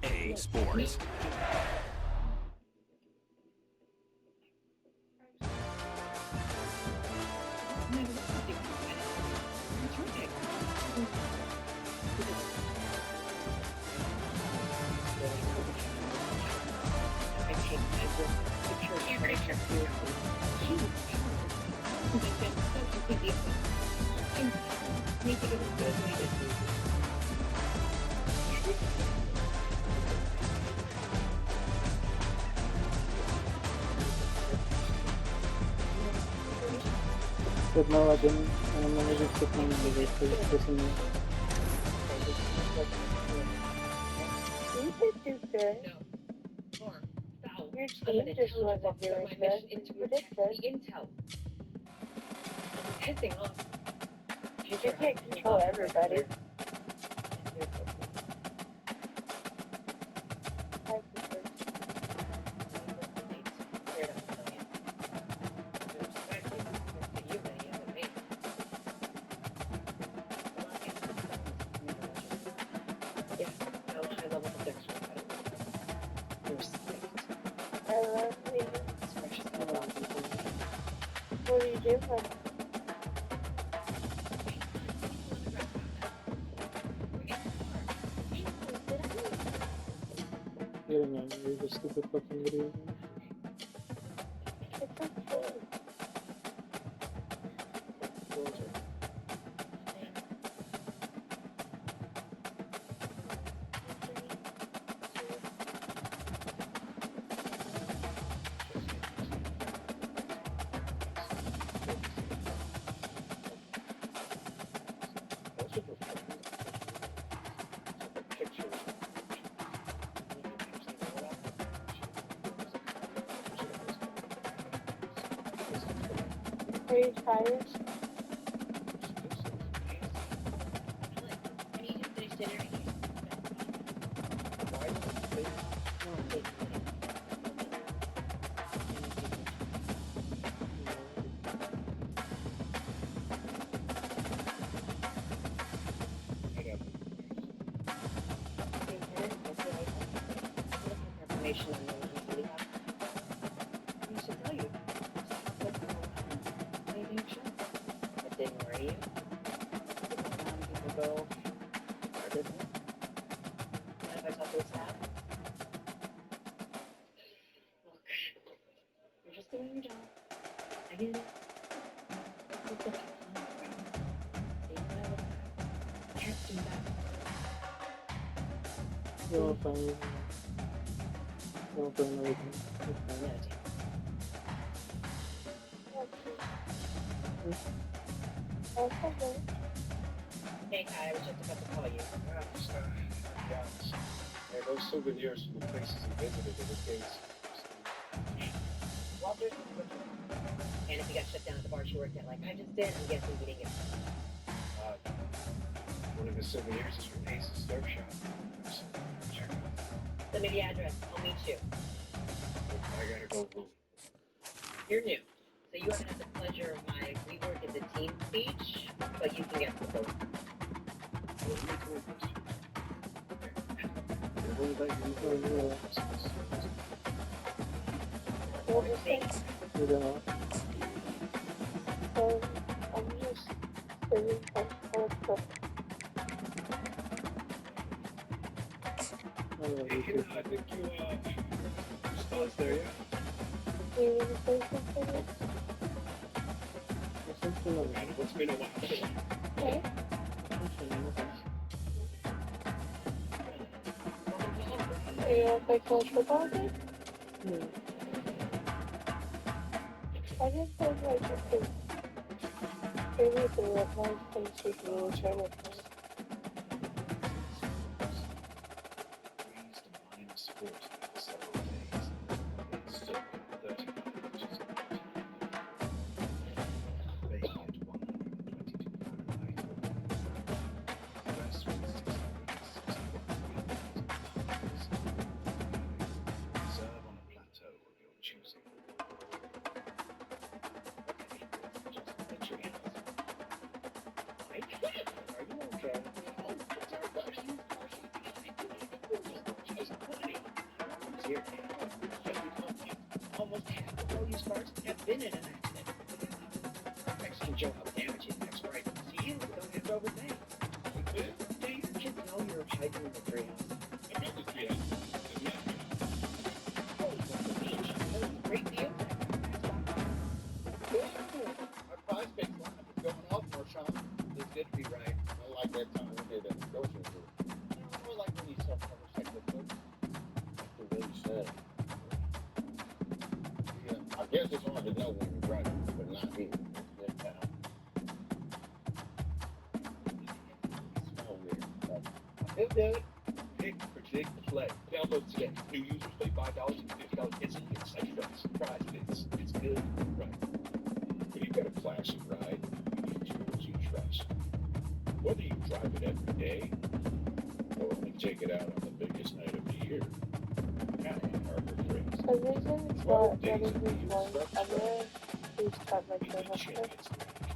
EA Sports. Pernavadin managed to find the person. You did do good. Your team just wasn't doing good. You did good. You can't control everybody. I love you. What are you doing? You just keep it fucking video. It's okay. Are you tired? You're fine. You're fine with me. It's fine. That's okay. Yeah, those souvenirs from the places he visited in the days. One of his souvenirs is from Ace's Surf Shop. Check it out. I gotta go home. What was it? You don't know. I'm just sitting comfortable. I think you, response there, yeah? Do you want to say something? It's been a while. Okay. Do you want to play college football again? I just feel like you could maybe if there were more things we can really try with me. year. Almost half of all these cars have been in an accident. Next can show how damaging that's right. See, you don't have to overthink. Do your kids know you're hiking in the treehouse? I know the treehouse. Oh, it's like the beach. That was a great deal. Our prospects line is going off more, Sean. It's good to be right. I like that time we did that grocery store. I like when you self-cover sector folks. That's really sad. Yeah, I guess it's hard to know when you're right, but not here. Smell weird. He'll do it. Pick, predict, play. Download today. New users pay $5 and $50 instantly. It's like surprise. It's good. Right. When you've got a classic ride, you need tools you trust. Whether you drive it every day or only take it out on the biggest night of the year, count on Harbor Freight. The reason it's not letting me join other is that my Even channel champions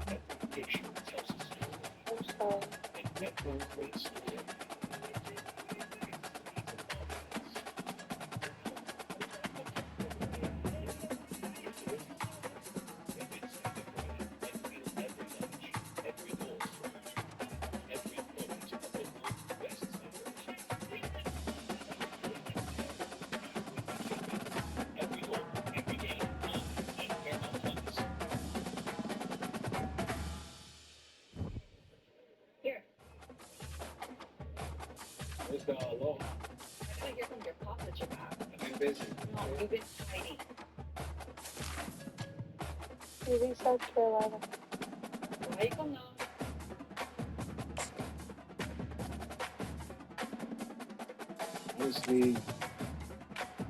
that navigation tells us I'm sorry. and network rates the way. Here, Mr. Aloha, I gotta hear from your pop that you're back. I've been busy. No, you've been hiding. Leaving South Carolina. Why you come now? Honestly,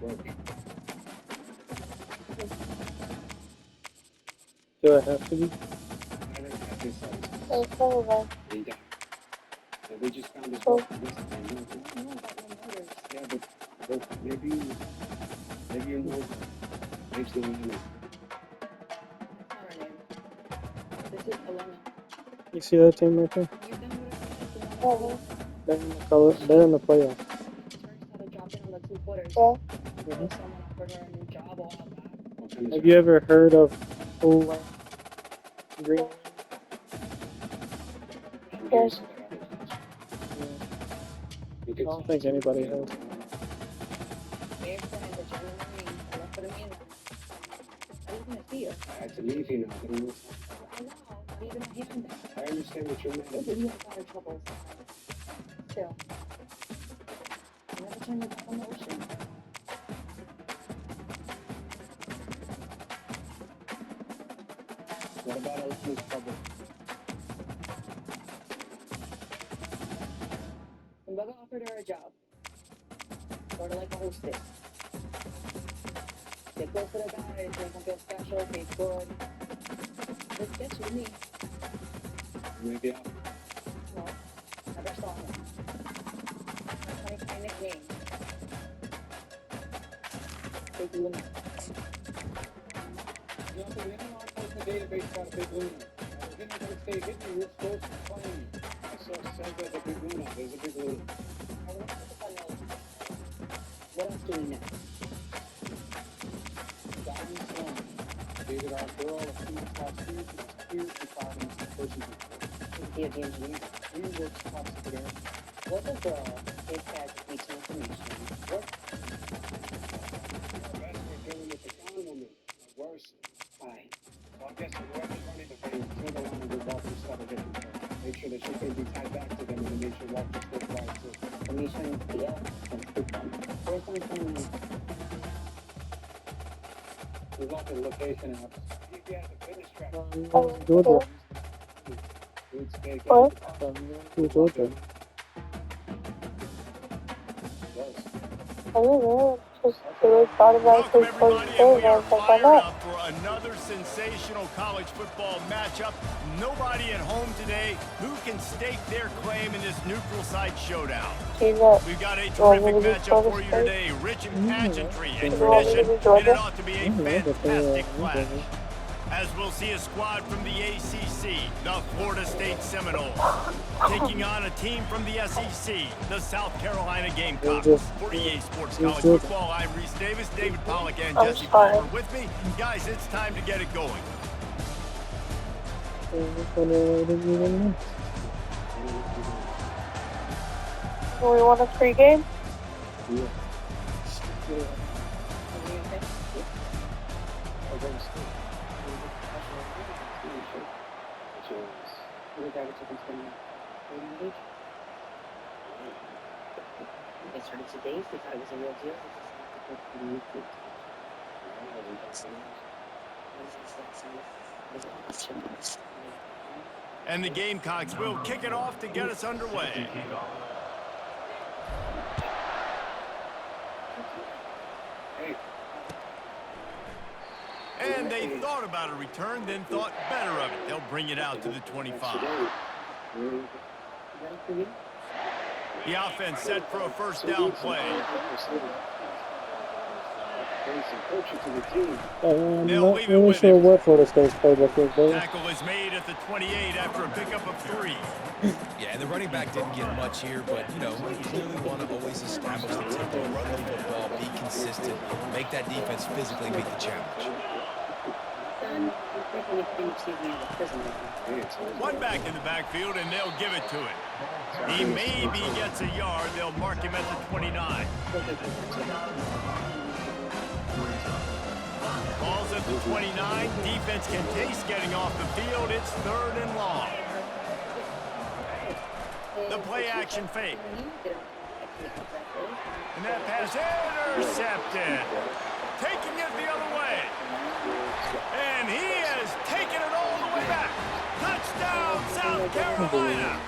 working. Do I have to be? I didn't have this house. So Sullivan. They died. And we just found this Oh. work yesterday. I don't know about no murders. Yeah, but maybe you know. Maybe still know. That's not her name. This is Elena. You see that team right there? You've done whatever Oh, They're in the color. They're in the playoffs. Turns out to drop in on the two footers. yeah. Someone offered her a new job a while back. Have you ever heard of Old Green? Yes. I don't think anybody has. They're saying that you're in the Marines. I left for the Marines. I didn't even see her. I had to leave you now. I know. Not even a hand there. I understand what you're Look saying. at you have got her troubles. Still. You never turn your back on the ocean. What about our police trouble? When Bubba offered her a job, sort of like a hostess. Get close to the guys, make them feel special, taste good. Let's get you me. Maybe I'll. No, never saw him. My nickname. Big Luna. You know, we don't want to post in the database about a big luna. Then they're going to stay hidden real close and find me. I saw said there's a big luna. There's a big luna. I don't know if I know. What else do we know? Diamond Stone. Dated our girl a few tattoos and tears and problems and personal. He's the engineer. We work spots together. What a girl. Big tag with some information. What? That's what dealing with the con woman. Or worse. Why? Well, I guess whoever's running the bank, they're the one who will walk this stuff and get them there. Make sure that she can be tied back to them and make sure walk this stuff right too. Commission, yeah, some coupon. Where's my phone? There's lots of location apps. GPS and fitness track. Georgia. Food steak. What? Georgia. Yes. I don't know. Just really thought about it Welcome for everybody, the and we day, and I are was like, why fired not? up for another sensational college football matchup. Nobody at home today who can stake their claim in this neutral site showdown. See that? We've got a want me terrific to do matchup Florida for you State? today, rich in pageantry and You want me to tradition, do and it Georgia? ought to be a fantastic clash. As we'll see a squad from the ACC, the Florida State Seminoles, taking on a team from the SEC, the South Carolina Gamecocks. Just- For EA Sports just- College Football, I'm Reese Davis, David Pollack, and I'm Jesse sorry. Palmer with me. Guys, it's time to get it going. Do we want a pregame? What do you think? They started today, they thought it was a real deal. And the Gamecocks will kick it off to get us underway. And they thought about a return, then thought better of it. They'll bring it out to the 25. The offense set for a first down play. I'm They'll not leave it really with sure him. what Florida State's playbook is, though. Tackle is made at the 28 after a pickup of 3. Yeah, and the running back didn't get much here, but, you know, you clearly want to always establish the tempo, run the football, be consistent, make that defense physically meet the challenge. One back in the backfield, and they'll give it to him. He maybe gets a yard. They'll mark him at the 29. Ball's at the 29. Defense can taste getting off the field. It's 3rd and long. The play action fake. And that pass intercepted. Taking it the other way. And he has taken it all the way back. Touchdown, South Carolina.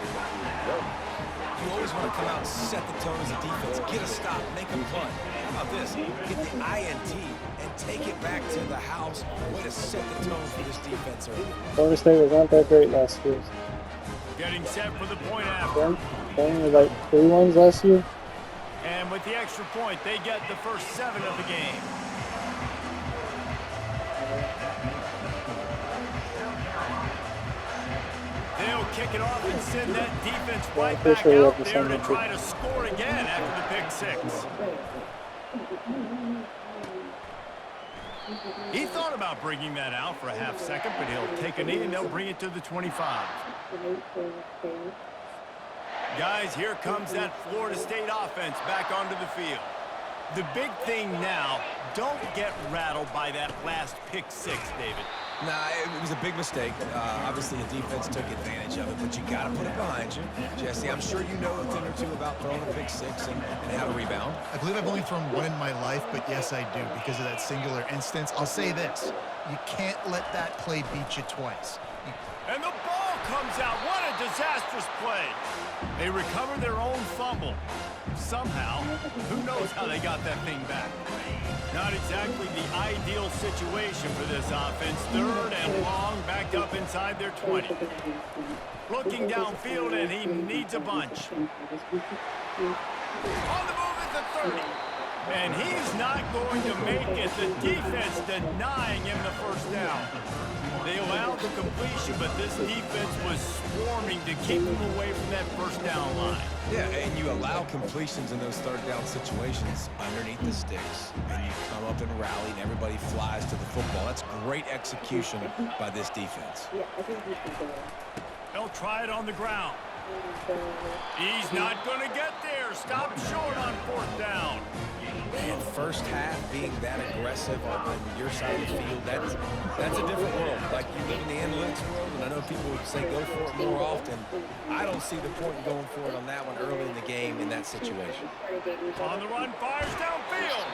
You always want to come out and set the tone as a defense. Get a stop, make a punt. How about this? Get the INT and take it back to the house. Way to set the tone for this defense early. Florida State was not that great last year. Getting set for the point after. They was like 3 wins last year. And with the extra point, they get the first 7 of the game. They'll kick it off and send that defense right back officially out have to there send to it to- try to score again after the pick 6. He thought about bringing that out for a half second, but he'll take a knee and they'll bring it to the 25. Guys, here comes that Florida State offense back onto the field. The big thing now, don't get rattled by that last pick 6, David. Nah, it was a big mistake. Obviously, the defense took advantage of it, but you got to put it behind you. Jesse, I'm sure you know a thing or two about throwing a pick 6 and how to rebound. I believe I've only thrown one in my life, but yes, I do, because of that singular instance. I'll say this. You can't let that play beat you twice. And the ball comes out. What a disastrous play. They recover their own fumble. Somehow, who knows how they got that thing back. Not exactly the ideal situation for this offense. 3rd and long, back up inside their 20. Looking downfield, and he needs a bunch. On the move at the 30. And he's not going to make it. The defense denying him the first down. They allowed the completion, but this defense was swarming to keep him away from that first down line. Yeah, and you allow completions in those 3rd down situations underneath the sticks, and you come up and rally, and everybody flies to the football. That's great execution by this defense. They'll try it on the ground. He's not going to get there. Stop short on 4th down. And first half being that aggressive on your side of the field, that's a different world. Like, you live in the analytics world, and I know people would say go for it more often. I don't see the point in going for it on that one early in the game in that situation. On the run, fires downfield.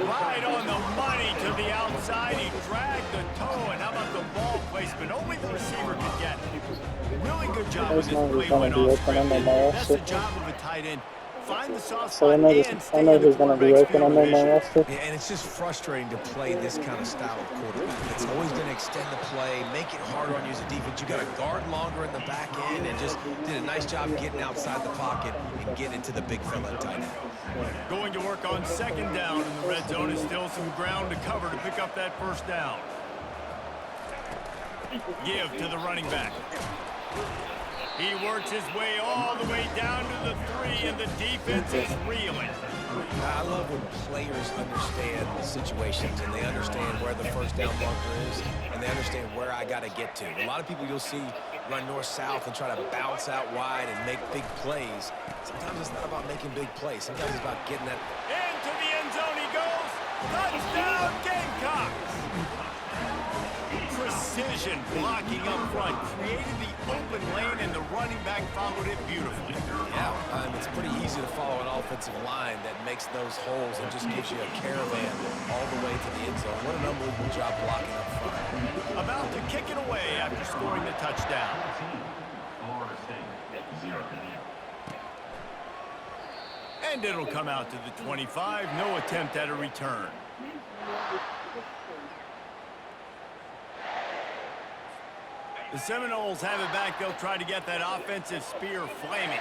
Right on the money to the outside. He dragged the toe, and how about the ball placement? Only the receiver could get it. Really good job with this play went off script. That's the job of a tight end. Find the soft So spot I know, and stay I know in the who's going to be quarterback's open on field my vision. roster. Yeah, and it's just frustrating to play this kind of style of quarterback. It's always going to extend the play, make it harder on you as a defense. You got to guard longer in the back end, and just did a nice job getting outside the pocket and getting into the big fella tight end. Going to work on 2nd down in the red zone. Is still some ground to cover to pick up that first down. Give to the running back. He works his way all the way down to the 3, and the defense is reeling. I love when players understand the situations and they understand where the first down bunker is and they understand where I got to get to. A lot of people you'll see run north-south and try to bounce out wide and make big plays. Sometimes it's not about making big plays. Sometimes it's about getting that. Into the end zone he goes. Touchdown, Gamecocks. Precision blocking up front created the open lane, and the running back followed it beautifully. Yeah, it's pretty easy to follow an offensive line that makes those holes and just gives you a caravan all the way to the end zone. What an unbelievable job blocking up front. About to kick it away after scoring the touchdown. And it'll come out to the 25. No attempt at a return. The Seminoles have it back. They'll try to get that offensive spear flaming.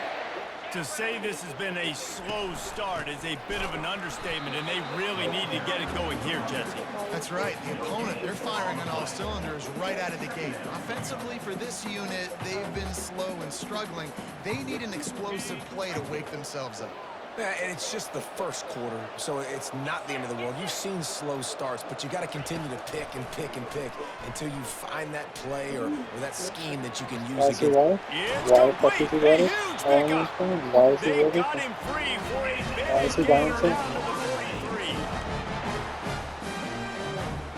To say this has been a slow start is a bit of an understatement, and they really need to get it going here, Jesse. That's right. The opponent, they're firing on all cylinders right out of the gate. Offensively, for this unit, they've been slow and struggling. They need an explosive play to wake themselves up. Yeah, and it's just the first quarter, so it's not the end of the world. You've seen slow starts, but you got to continue to pick and pick and pick until you find that play or that scheme that you can use Why is he against. ready? It's Why the fuck is complete. he A ready? huge I don't pickup. understand. Why is he They ready? got him free for a Why is big he gainer bouncing? down to the 43.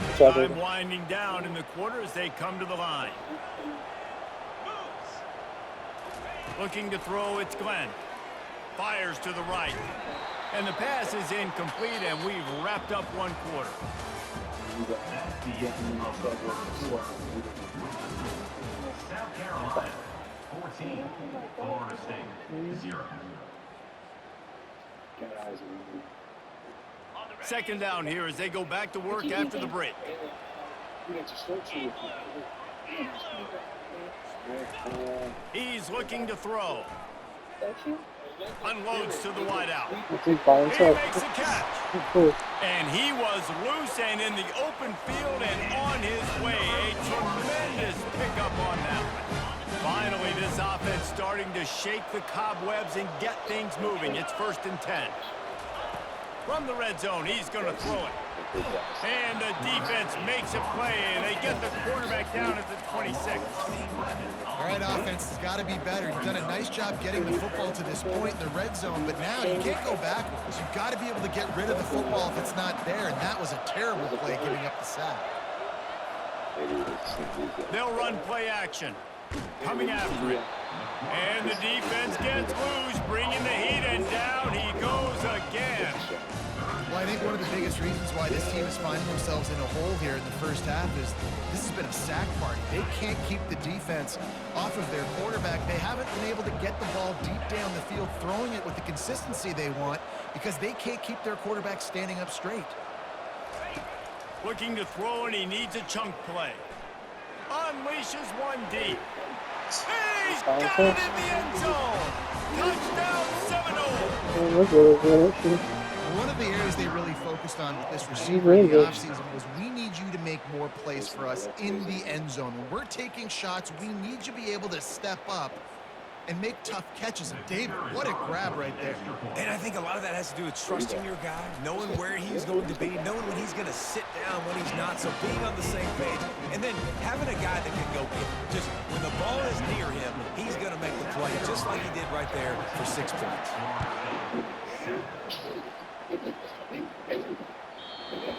Good job, Time baby. winding down in the quarter as they come to the line. Looking to throw, it's Glenn. Fires to the right. And the pass is incomplete, and we've wrapped up one quarter. South Carolina, 14, Florida State, 0. Second down here as they go back to work after the break. He's looking to throw. Unloads to the wideout. He's by He himself. makes the catch. Cool. And he was loose and in the open field and on his way. A tremendous pickup on that one. Finally, this offense starting to shake the cobwebs and get things moving. It's 1st and 10. From the red zone, he's going to throw it. And the defense makes a play, and they get the quarterback down at the 26. All right, offense has got to be better. You've done a nice job getting the football to this point in the red zone, but now you can't go backwards. You've got to be able to get rid of the football if it's not there, and that was a terrible play giving up the sack. They'll run play action. Coming after it. And the defense gets loose, bringing the heat, and down he goes again. Well, I think one of the biggest reasons why this team is finding themselves in a hole here in the first half is this has been a sack party. They can't keep the defense off of their quarterback. They haven't been able to get the ball deep down the field, throwing it with the consistency they want because they can't keep their quarterback standing up straight. Looking to throw, and he needs a chunk play. Unleashes one deep. He's got it in the end zone. Touchdown Seminoles. One of the areas they really focused on with this receiver in the offseason was we need you to make more plays for us in the end zone. When we're taking shots, we need you to be able to step up and make tough catches. And David, what a grab right there. And I think a lot of that has to do with trusting your guy, knowing where he's going to be, knowing when he's going to sit down, when he's not, so being on the same page, and then having a guy that can go get it. Just when the ball is near him, he's going to make the play, just like he did right there for 6 points.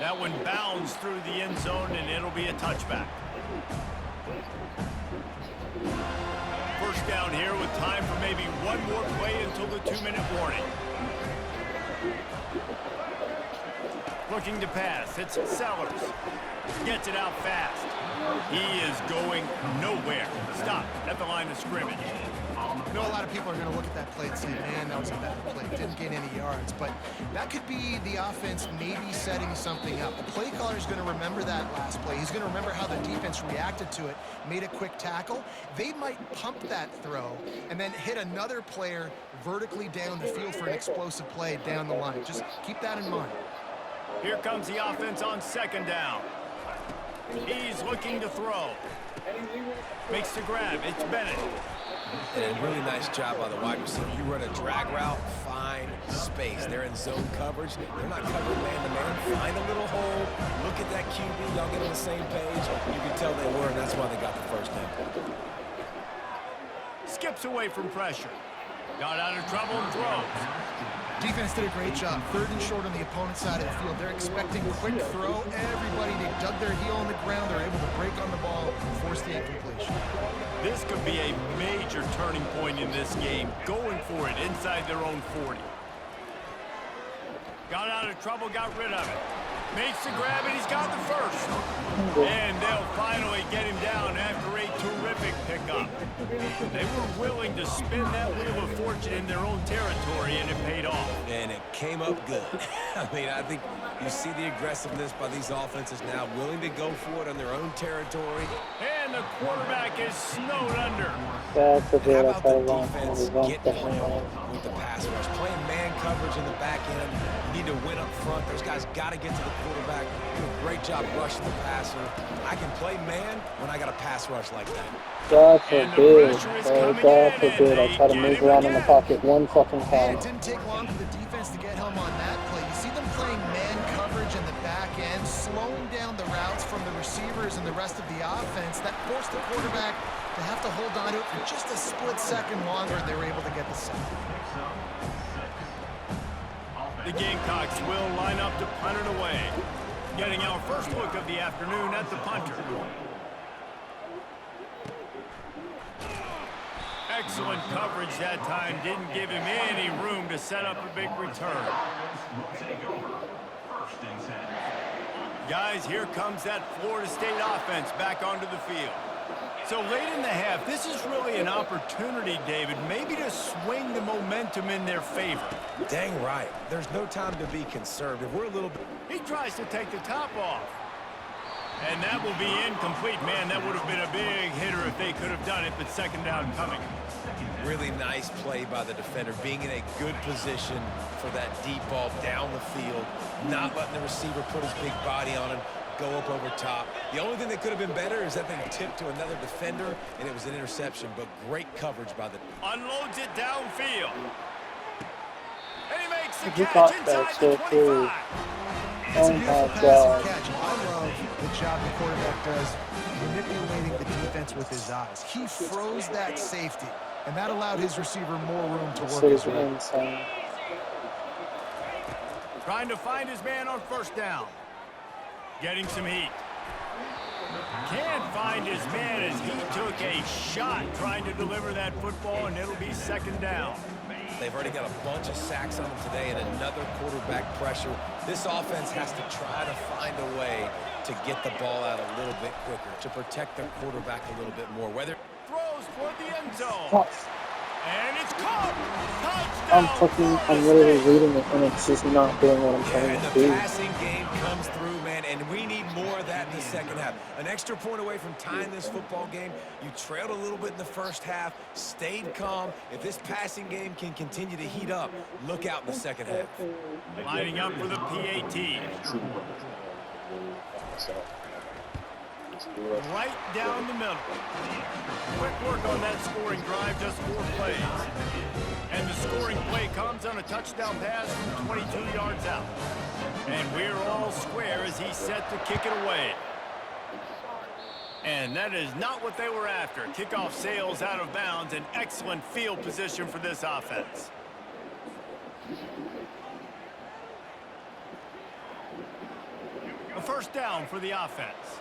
That one bounds through the end zone, and it'll be a touchback. First down here with time for maybe one more play until the 2-minute warning. Looking to pass. It's Sellers. Gets it out fast. He is going nowhere. Stop at the line of scrimmage. I know a lot of people are going to look at that play and say, man, that was a bad play. Didn't gain any yards. But that could be the offense maybe setting something up. The play caller is going to remember that last play. He's going to remember how the defense reacted to it, made a quick tackle. They might pump that throw and then hit another player vertically down the field for an explosive play down the line. Just keep that in mind. Here comes the offense on 2nd down. He's looking to throw. Makes the grab. It's Bennett. And a really nice job by the wide receiver. You run a drag route, find space. They're in zone coverage. They're not covering man-to-man. Find a little hole. Look at that QB. Y'all get on the same page. You can tell they were, and that's why they got the first down. Skips away from pressure. Got out of trouble and throws. Defense did a great job. 3rd and short on the opponent's side of the field. They're expecting quick throw. Everybody, they dug their heel on the ground. They're able to break on the ball and force the incompletion. This could be a major turning point in this game. Going for it inside their own 40. Got out of trouble, got rid of it. Makes the grab, and he's got the first. And they'll finally get him down after a terrific pickup. They were willing to spin that wheel of fortune in their own territory, and it paid off. And it came up good. I mean, I think you see the aggressiveness by these offenses now, willing to go for it on their own territory. And the quarterback is snowed under. That's a How bit about of the a defense getting involved with the pass rush? Playing man coverage in the back end. You need to win up front. Those guys got to get to the quarterback. Do a great job rushing the passer. I can play man when I got a pass rush like that. God forbid. God forbid. I try to move around in the pocket one fucking And time. it didn't take long for the defense to get home on that play. You see them playing man coverage in the back end, slowing down the routes from the receivers and the rest of the offense. That forced the quarterback to have to hold on to it for just a split second longer, and they were able to get the sack. The Gamecocks will line up to punt it away. Getting our first look of the afternoon at the punter. Excellent coverage that time. Didn't give him any room to set up a big return. Guys, here comes that Florida State offense back onto the field. So late in the half, this is really an opportunity, David, maybe to swing the momentum in their favor. Dang right. There's no time to be conservative. We're a little bit... He tries to take the top off. And that will be incomplete. Man, that would have been a big hitter if they could have done it, but second down coming. Really nice play by the defender, being in a good position for that deep ball down the field, not letting the receiver put his big body on him, go up over top. The only thing that could have been better is that thing tipped to another defender, and it was an interception, but great coverage by the... Unloads it downfield. And he makes the He catch caught that inside so the 25. cool. It's a Oh beautiful my pass God. and catch. I love the job the quarterback does manipulating the defense with his eyes. He froze that safety, and that allowed his receiver more room to work This his is way. insane. Trying to find his man on first down. Getting some heat. Can't find his man as he took a shot trying to deliver that football, and it'll be second down. They've already got a bunch of sacks on them today and another quarterback pressure. This offense has to try to find a way to get the ball out a little bit quicker, to protect their quarterback a little bit more. Whether Throws toward the end zone. What? And it's caught. Touchdown. I'm literally reading it, and it's just not doing what I'm yeah, trying and to the do. passing game comes through, man, and we need more of that in the second half. An extra point away from tying this football game. You trailed a little bit in the first half, stayed calm. If this passing game can continue to heat up, look out in the second half. Lining up for the PAT. Right down the middle. Quick work on that scoring drive, just 4 plays. And the scoring play comes on a touchdown pass from 22 yards out. And we're all square as he's set to kick it away. And that is not what they were after. Kickoff sails out of bounds. An excellent field position for this offense. A first down for the offense.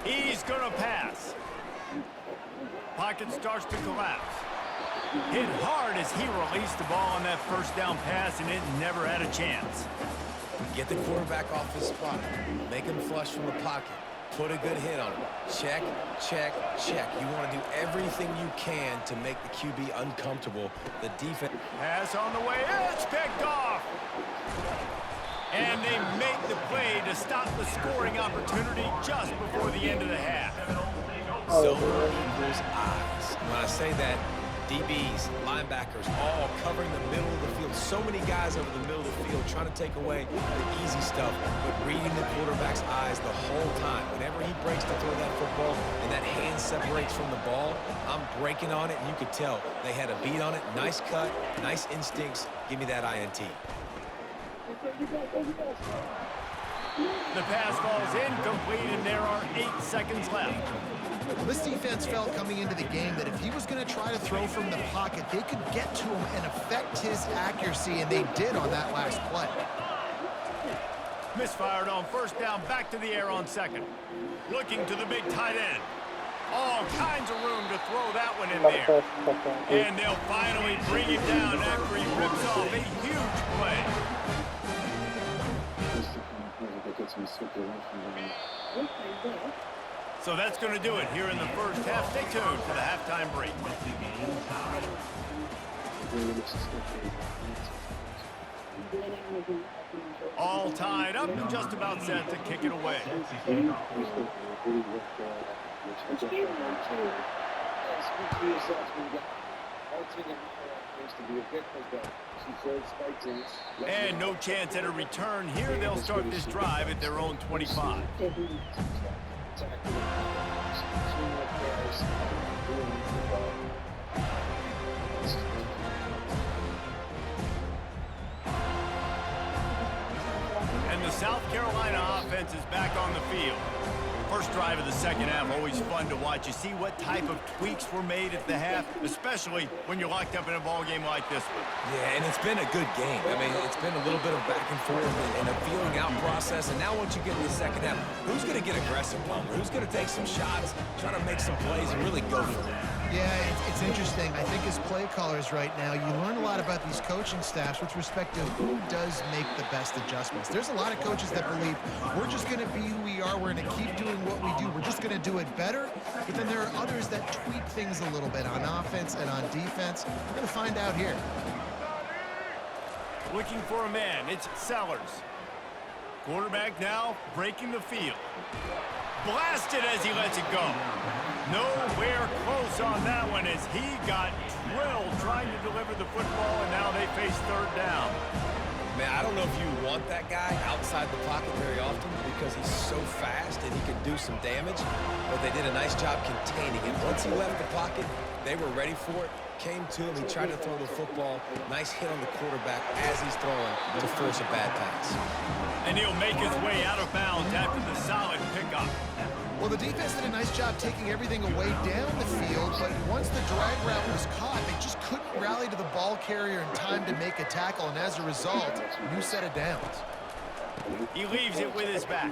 He's going to pass. Pocket starts to collapse. Hit hard as he released the ball on that first down pass, and it never had a chance. Get the quarterback off his spot. Make him flush from the pocket. Put a good hit on him. Check, check, check. You want to do everything you can to make the QB uncomfortable. The defense... Pass on the way. It's picked off. And they make the play to stop the scoring opportunity just before the end of the half. So in people's eyes. When I say that, DBs, linebackers, all covering the middle of the field. So many guys over the middle of the field trying to take away the easy stuff, but reading the quarterback's eyes the whole time. Whenever he breaks to throw that football and that hand separates from the ball, I'm breaking on it, and you could tell they had a beat on it. Nice cut, nice instincts. Give me that INT. The pass falls incomplete, and there are 8 seconds left. Well, this defense felt coming into the game that if he was going to try to throw from the pocket, they could get to him and affect his accuracy, and they did on that last play. Misfired on first down, back to the air on second. Looking to the big tight end. All kinds of room to throw that one in there. And they'll finally bring him down after he rips off a huge play. So that's going to do it here in the first half. Stay tuned for the halftime break. All tied up and just about set to kick it away. And no chance at a return here. They'll start this drive at their own 25. And the South Carolina offense is back on the field. First drive of the second half, always fun to watch. You see what type of tweaks were made at the half, especially when you're locked up in a ball game like this one. Yeah, and it's been a good game. I mean, it's been a little bit of back and forth and a feeling out process. And now once you get in the second half, who's going to get aggressive, Palmer? Who's going to take some shots, try to make some plays, and really go for it? Yeah, it's interesting. I think as play callers right now, you learn a lot about these coaching staffs with respect to who does make the best adjustments. There's a lot of coaches that believe we're just going to be who we are. We're going to keep doing what we do. We're just going to do it better. But then there are others that tweak things a little bit on offense and on defense. We're going to find out here. Looking for a man. It's Sellers. Quarterback now breaking the field. Blasted as he lets it go. Nowhere close on that one as he got drilled trying to deliver the football, and now they face third down. Man, I don't know if you want that guy outside the pocket very often because he's so fast and he can do some damage, but they did a nice job containing him. Once he left the pocket, they were ready for it, came to him, he tried to throw the football. Nice hit on the quarterback as he's throwing to force a bad pass. And he'll make his way out of bounds after the solid pickup. Well, the defense did a nice job taking everything away down the field, but once the drag route was caught, they just couldn't rally to the ball carrier in time to make a tackle, and as a result, new set of downs. He leaves it with his back.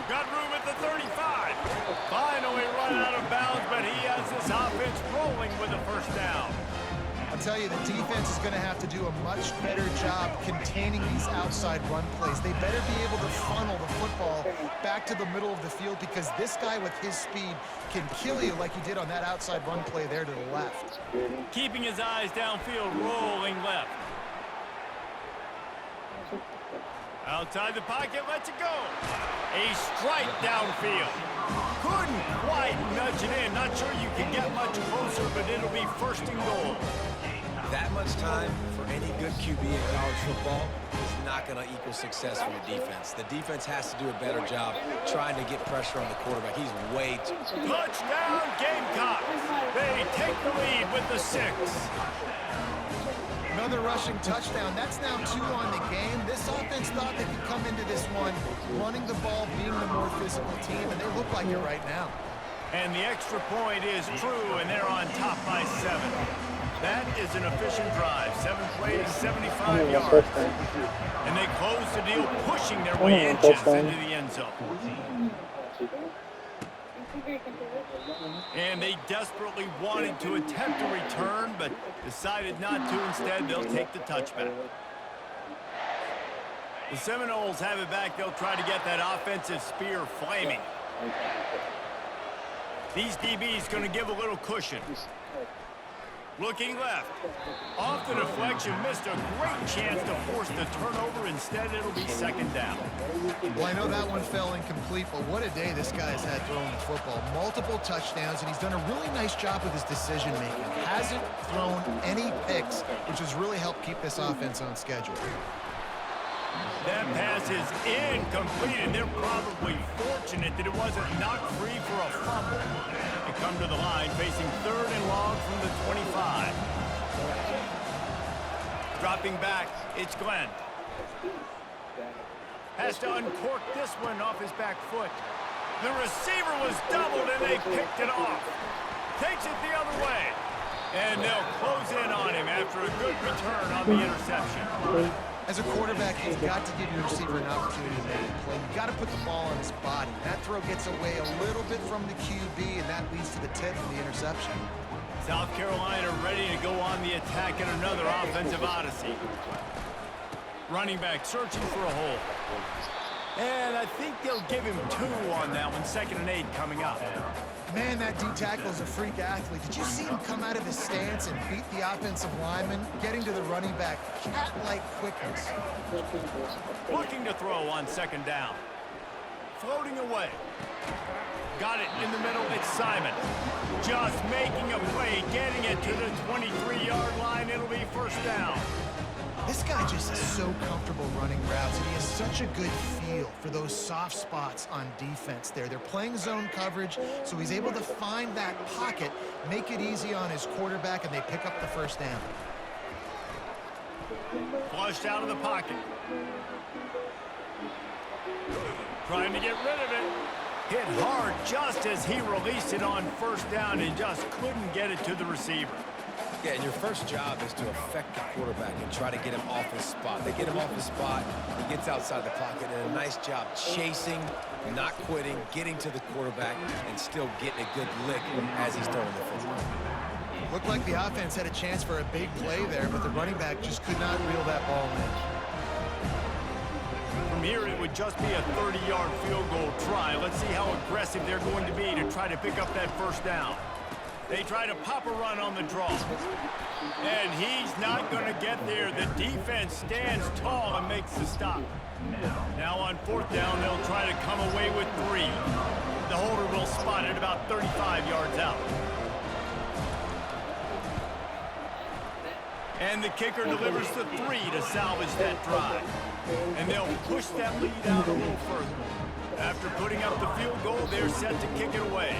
Got room at the 35. Finally run out of bounds, but he has this offense rolling with a first down. I'll tell you, the defense is going to have to do a much better job containing these outside run plays. They better be able to funnel the football back to the middle of the field because this guy with his speed can kill you like he did on that outside run play there to the left. Keeping his eyes downfield, rolling left. Outside the pocket, lets it go. A strike downfield. Couldn't quite nudge it in. Not sure you can get much closer, but it'll be first and goal. That much time for any good QB in college football is not going to equal success for your defense. The defense has to do a better job trying to get pressure on the quarterback. He's way too... Touchdown, Gamecocks. They take the lead with the 6. Another rushing touchdown. That's now 2 on the game. This offense thought they could come into this one running the ball, being the more physical team, and they look like it right now. And the extra point is true, and they're on top by 7. That is an efficient drive. 7 plays, 75 yards. And they close the deal, pushing their way inches into the end zone. And they desperately wanted to attempt a return, but decided not to. Instead, they'll take the touchback. The Seminoles have it back. They'll try to get that offensive spear flaming. These DBs going to give a little cushion. Looking left. Off the deflection, missed a great chance to force the turnover. Instead, it'll be second down. Well, I know that one fell incomplete, but what a day this guy has had throwing the football. Multiple touchdowns, and he's done a really nice job with his decision-making. Hasn't thrown any picks, which has really helped keep this offense on schedule. That pass is incomplete, and they're probably fortunate that it wasn't knocked free for a fumble. They come to the line facing 3rd and long from the 25. Dropping back, it's Glenn. Has to uncork this one off his back foot. The receiver was doubled, and they picked it off. Takes it the other way. And they'll close in on him after a good return on the interception. As a quarterback, you've got to give your receiver an opportunity to make a play. You've got to put the ball on his body. That throw gets away a little bit from the QB, and that leads to the tip and the interception. South Carolina ready to go on the attack in another offensive odyssey. Running back searching for a hole. And I think they'll give him 2 on that one. 2nd and 8 coming up. Man, that D tackle is a freak athlete. Did you see him come out of his stance and beat the offensive lineman, getting to the running back? Cat-like quickness. Looking to throw on 2nd down. Floating away. Got it in the middle. It's Simon. Just making a play, getting it to the 23-yard line. It'll be 1st down. This guy just is so comfortable running routes, and he has such a good feel for those soft spots on defense there. They're playing zone coverage, so he's able to find that pocket, make it easy on his quarterback, and they pick up the 1st down. Flushed out of the pocket. Trying to get rid of it. Hit hard just as he released it on 1st down and just couldn't get it to the receiver. Yeah, and your first job is to affect the quarterback and try to get him off his spot. They get him off his spot, he gets outside the pocket, and a nice job chasing, not quitting, getting to the quarterback, and still getting a good lick as he's throwing the football. Looked like the offense had a chance for a big play there, but the running back just could not reel that ball in. From here, it would just be a 30-yard field goal try. Let's see how aggressive they're going to be to try to pick up that 1st down. They try to pop a run on the draw. And he's not going to get there. The defense stands tall and makes the stop. Now on 4th down, they'll try to come away with 3. The holder will spot it about 35 yards out. And the kicker delivers the 3 to salvage that drive. And they'll push that lead out a little further. After putting up the field goal, they're set to kick it away.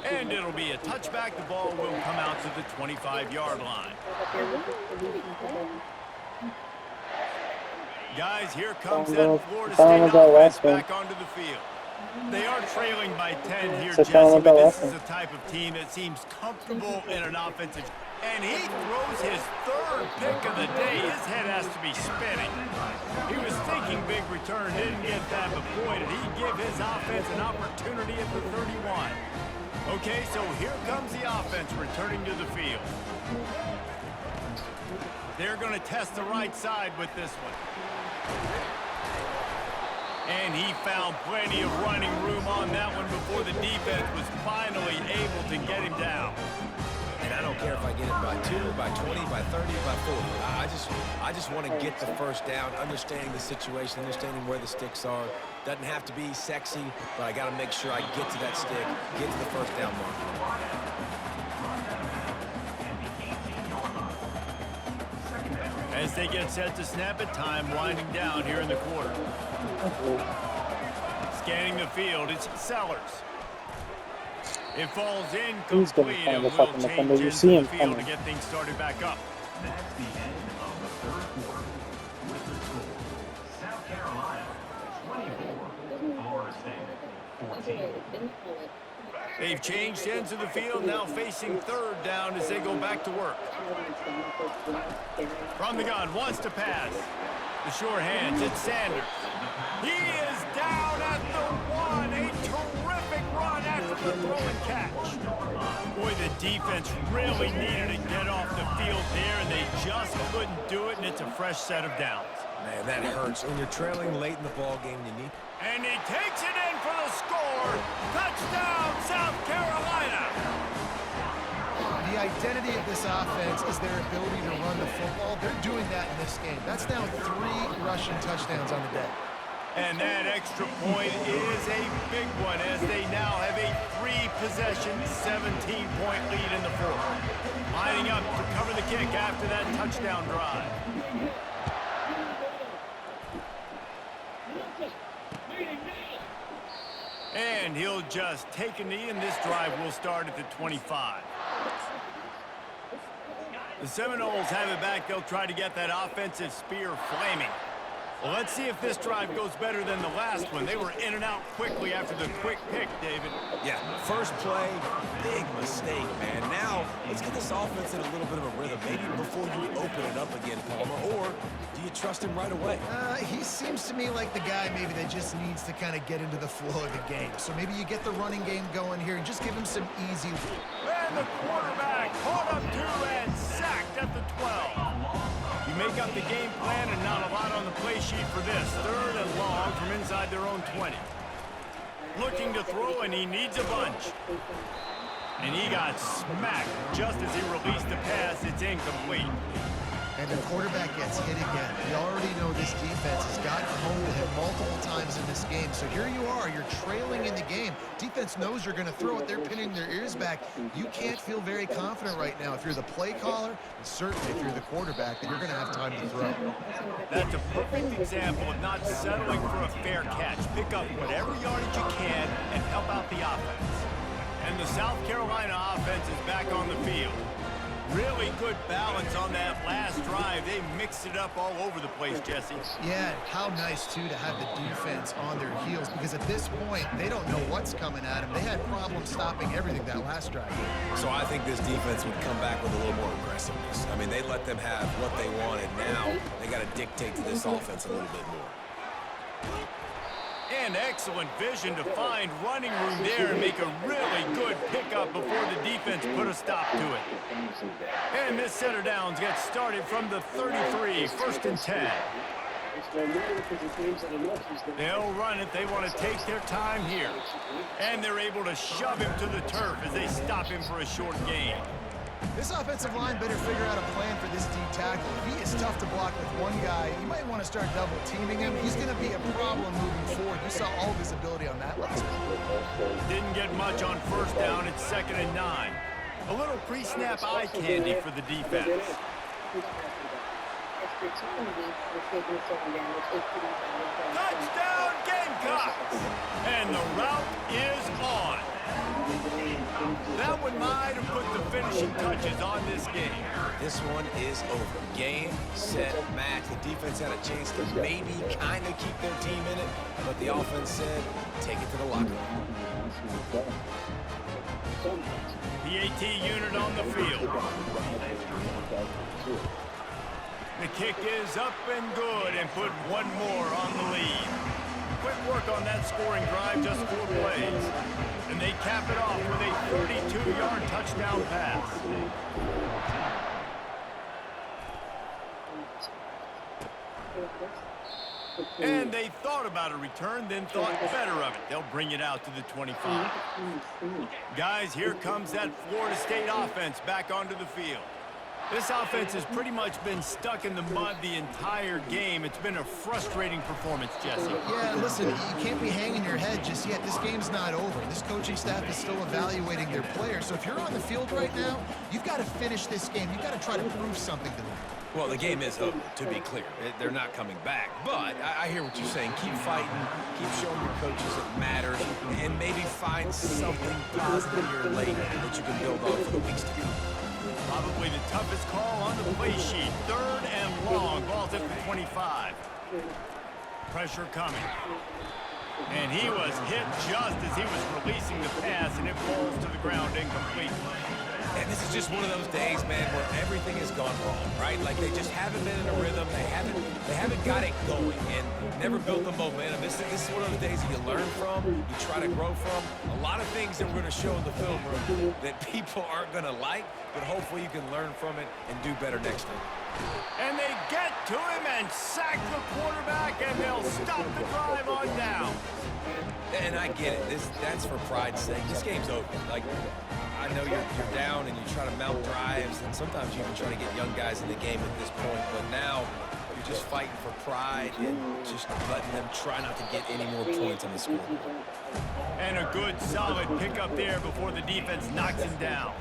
And it'll be a touchback. The ball will come out to the 25-yard line. Guys, here comes that Florida State offense back onto the field. They are trailing by 10 here, Jesse, but this is the type of team that seems comfortable in an offensive. And he throws his 3rd pick of the day. His head has to be spinning. He was thinking big return, didn't get that, but boy, did he give his offense an opportunity at the 31. Okay, so here comes the offense returning to the field. They're going to test the right side with this one. And he found plenty of running room on that one before the defense was finally able to get him down. And I don't care if I get it by 2, by 20, by 30, by 40. I just want to get the 1st down, understanding the situation, understanding where the sticks are. Doesn't have to be sexy, but I got to make sure I get to that stick, get to the 1st down mark. As they get set to snap it, time winding down here in the quarter. Scanning the field, it's Sellers. It falls incomplete and will change into the field to get things started back up. That's the end of the 3rd quarter. With the score, South Carolina 24, Florida State 14. They've changed ends of the field, now facing 3rd down as they go back to work. From the gun, wants to pass. The sure hands, it's Sanders. He is down at the 1. A terrific run after the throw and catch. Boy, the defense really needed to get off the field there, and they just couldn't do it, and it's a fresh set of downs. Man, that hurts. When you're trailing late in the ball game, you need... And he takes it in for the score. Touchdown, South Carolina. The identity of this offense is their ability to run the football. They're doing that in this game. That's now 3 rushing touchdowns on the day. And that extra point is a big one as they now have a 3-possession, 17-point lead in the fourth. Lining up to cover the kick after that touchdown drive. And he'll just take a knee, and this drive will start at the 25. The Seminoles have it back. They'll try to get that offensive spear flaming. Well, let's see if this drive goes better than the last one. They were in and out quickly after the quick pick, David. Yeah, first play, big mistake, man. Now, let's get this offense in a little bit of a rhythm. Maybe before you open it up again, Palmer, or do you trust him right away? He seems to me like the guy maybe that just needs to kind of get into the flow of the game. So maybe you get the running game going here and just give him some easy... And the quarterback caught up to and sacked at the 12. You make up the game plan and not a lot on the play sheet for this. 3rd and long from inside their own 20. Looking to throw, and he needs a bunch. And he got smacked just as he released the pass. It's incomplete. And the quarterback gets hit again. We already know this defense has gotten home to him multiple times in this game. So here you are, you're trailing in the game. Defense knows you're going to throw it. They're pinning their ears back. You can't feel very confident right now if you're the play caller, and certainly if you're the quarterback, that you're going to have time to throw. That's a perfect example of not settling for a fair catch. Pick up whatever yardage you can and help out the offense. And the South Carolina offense is back on the field. Really good balance on that last drive. They mixed it up all over the place, Jesse. Yeah, how nice, too, to have the defense on their heels, because at this point, they don't know what's coming at them. They had problems stopping everything that last drive. So I think this defense would come back with a little more aggressiveness. I mean, they let them have what they wanted. Now they got to dictate to this offense a little bit more. And excellent vision to find running room there and make a really good pickup before the defense put a stop to it. And this setter downs gets started from the 33, 1st and 10. They'll run it. They want to take their time here. And they're able to shove him to the turf as they stop him for a short gain. This offensive line better figure out a plan for this D tackle. He is tough to block with one guy. You might want to start double teaming him. He's going to be a problem moving forward. You saw all this ability on that last one. Didn't get much on 1st down. It's 2nd and 9. A little pre-snap eye candy for the defense. Touchdown Gamecocks! And the route is on. That one might have put the finishing touches on this game. This one is over. Game, set, match. The defense had a chance to maybe kind of keep their team in it, but the offense said, take it to the locker room. PAT unit on the field. The kick is up and good and put one more on the lead. Quick work on that scoring drive, just 4 plays. And they cap it off with a 32-yard touchdown pass. And they thought about a return, then thought better of it. They'll bring it out to the 25. Guys, here comes that Florida State offense back onto the field. This offense has pretty much been stuck in the mud the entire game. It's been a frustrating performance, Jesse. Yeah, listen, you can't be hanging your head just yet. This game's not over. This coaching staff is still evaluating their players. So if you're on the field right now, you've got to finish this game. You've got to try to prove something to them. Well, the game is over, to be clear. They're not coming back. But I hear what you're saying. Keep fighting. Keep showing your coaches it matters. And maybe find something positive here late that you can build on for the weeks to come. Probably the toughest call on the play sheet. 3rd and long. Ball's at the 25. Pressure coming. And he was hit just as he was releasing the pass, and it falls to the ground incomplete. And this is just one of those days, man, where everything has gone wrong, right? Like they just haven't been in a rhythm. They haven't got it going and never built the momentum. This is one of those days that you learn from, you try to grow from. A lot of things that we're going to show in the film room that people aren't going to like, but hopefully you can learn from it and do better next time. And they get to him and sack the quarterback, and they'll stop the drive on down. And I get it. That's for pride's sake. This game's over. Like, I know you're down and you try to mount drives, and sometimes you even try to get young guys in the game at this point. But now you're just fighting for pride and just letting them try not to get any more points on the scoreboard. And a good, solid pickup there before the defense knocks him down.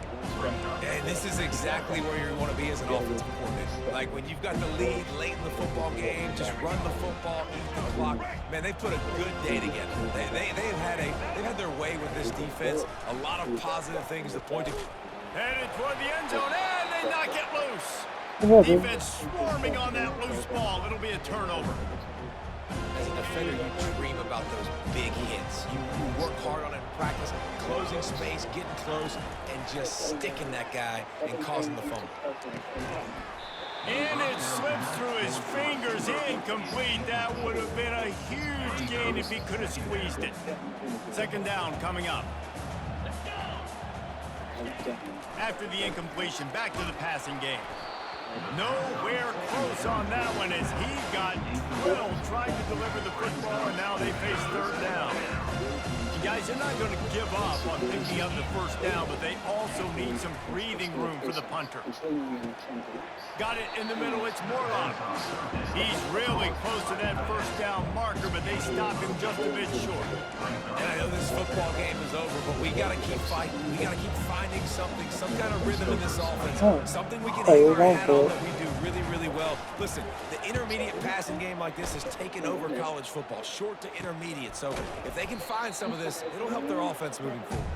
And this is exactly where you want to be as an offensive coordinator. Like when you've got the lead late in the football game, just run the football, eat the clock. Man, they put a good day together. They've had their way with this defense. A lot of positive things to point to. Headed toward the end zone, and they knock it loose. Whatever. Defense swarming on that loose ball. It'll be a turnover. As a defender, you dream about those big hits. You work hard on it in practice, closing space, getting close, and just sticking that guy and causing the fumble. And it slips through his fingers, incomplete. That would have been a huge gain if he could have squeezed it. Second down coming up. After the incompletion, back to the passing game. Nowhere close on that one as he got drilled trying to deliver the football, and now they face third down. Guys, they're not going to give up on picking up the first down, but they also need some breathing room for the punter. Got it in the middle, it's Morlock. He's really close to that first down marker, but they stop him just a bit short. And I know this football game is over, but we got to keep fighting. We got to keep finding something, some kind of rhythm in this offense, something we can hang our hat on that we do really, really well. Listen, the intermediate passing game like this has taken over college football, short to intermediate. So if they can find some of this, it'll help their offense moving forward.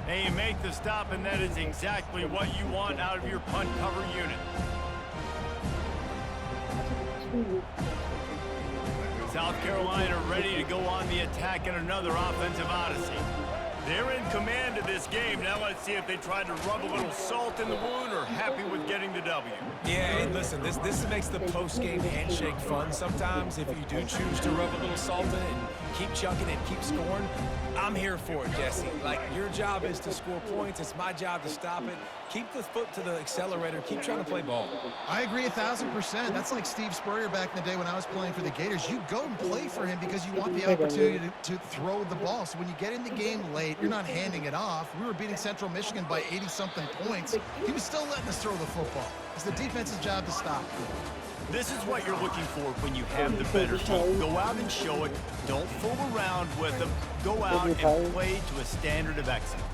Hey, you make the stop, and that is exactly what you want out of your punt cover unit. South Carolina ready to go on the attack in another offensive odyssey. They're in command of this game. Now let's see if they try to rub a little salt in the wound or happy with getting the W. Yeah, and listen, this makes the post-game handshake fun sometimes. If you do choose to rub a little salt in it and keep chucking and keep scoring, I'm here for it, Jesse. Like, your job is to score points. It's my job to stop it. Keep the foot to the accelerator. Keep trying to play ball. I agree 1,000%. That's like Steve Spurrier back in the day when I was playing for the Gators. You go and play for him because you want the opportunity to throw the ball. So when you get in the game late, you're not handing it off. We were beating Central Michigan by 80-something points. He was still letting us throw the football. It's the defense's job to stop. This is what you're looking for when you have the better team. Go out and show it. Don't fool around with them. Go out and play to a standard of excellence.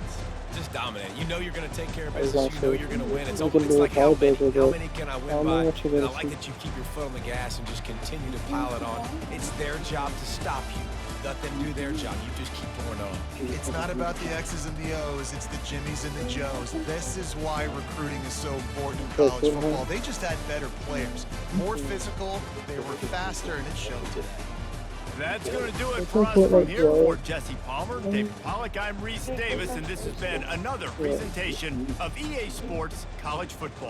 Just dominate. You know you're going to take care of business. You know you're going to win. It's like how many can I win by? And I like that you keep your foot on the gas and just continue to pile it on. It's their job to stop you. Let them do their job. You just keep pouring on. It's not about the X's and the O's. It's the Jimmies and the Joes. This is why recruiting is so important in college football. They just had better players. More physical, they were faster, and it showed today. That's going to do it for us from here. For Jesse Palmer, David Pollack, I'm Reese Davis, and this has been another presentation of EA Sports College Football.